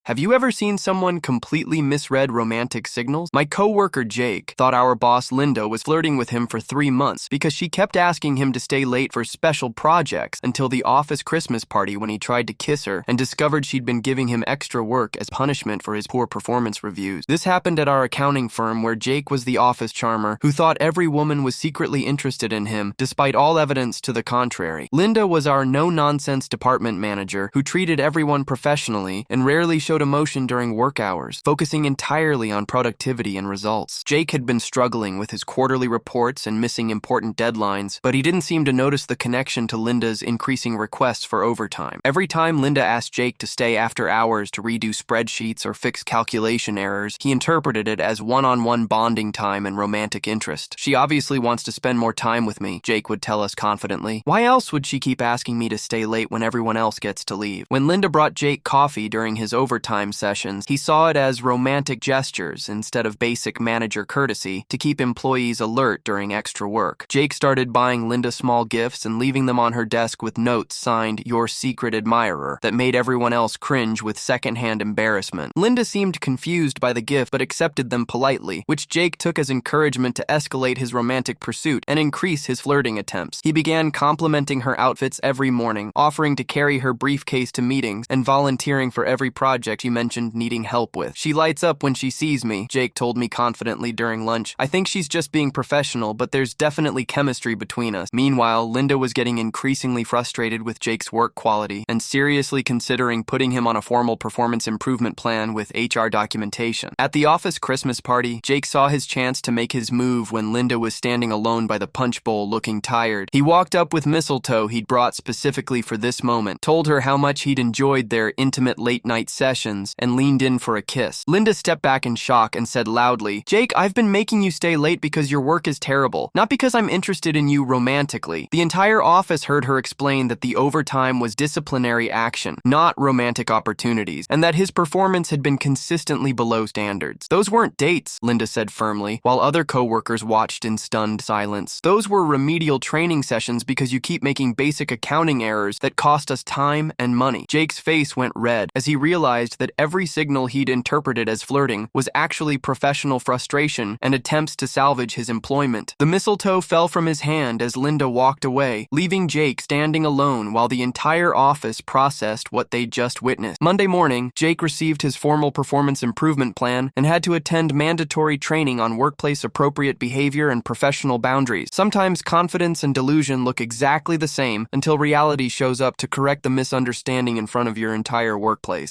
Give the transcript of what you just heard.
Have you ever seen someone completely misread romantic signals? My coworker Jake thought our boss Linda was flirting with him for 3 months because she kept asking him to stay late for special projects until the office Christmas party when he tried to kiss her and discovered she'd been giving him extra work as punishment for his poor performance reviews. This happened at our accounting firm where Jake was the office charmer who thought every woman was secretly interested in him despite all evidence to the contrary. Linda was our no-nonsense department manager who treated everyone professionally and rarely showed emotion during work hours, focusing entirely on productivity and results. Jake had been struggling with his quarterly reports and missing important deadlines, but he didn't seem to notice the connection to Linda's increasing requests for overtime. Every time Linda asked Jake to stay after hours to redo spreadsheets or fix calculation errors, he interpreted it as one-on-one bonding time and romantic interest. "She obviously wants to spend more time with me," Jake would tell us confidently. "Why else would she keep asking me to stay late when everyone else gets to leave?" When Linda brought Jake coffee during his overtime sessions, he saw it as romantic gestures instead of basic manager courtesy to keep employees alert during extra work. Jake started buying Linda small gifts and leaving them on her desk with notes signed "Your Secret Admirer" that made everyone else cringe with secondhand embarrassment. Linda seemed confused by the gift but accepted them politely, which Jake took as encouragement to escalate his romantic pursuit and increase his flirting attempts. He began complimenting her outfits every morning, offering to carry her briefcase to meetings, and volunteering for every project she mentioned needing help with. "She lights up when she sees me," Jake told me confidently during lunch. "I think she's just being professional, but there's definitely chemistry between us." Meanwhile, Linda was getting increasingly frustrated with Jake's work quality and seriously considering putting him on a formal performance improvement plan with HR documentation. At the office Christmas party, Jake saw his chance to make his move when Linda was standing alone by the punch bowl looking tired. He walked up with mistletoe he'd brought specifically for this moment, told her how much he'd enjoyed their intimate late-night sessions, and leaned in for a kiss. Linda stepped back in shock and said loudly, "Jake, I've been making you stay late because your work is terrible, not because I'm interested in you romantically." The entire office heard her explain that the overtime was disciplinary action, not romantic opportunities, and that his performance had been consistently below standards. "Those weren't dates," Linda said firmly, while other coworkers watched in stunned silence. "Those were remedial training sessions because you keep making basic accounting errors that cost us time and money." Jake's face went red as he realized that every signal he'd interpreted as flirting was actually professional frustration and attempts to salvage his employment. The mistletoe fell from his hand as Linda walked away, leaving Jake standing alone while the entire office processed what they'd just witnessed. Monday morning, Jake received his formal performance improvement plan and had to attend mandatory training on workplace appropriate behavior and professional boundaries. Sometimes confidence and delusion look exactly the same until reality shows up to correct the misunderstanding in front of your entire workplace.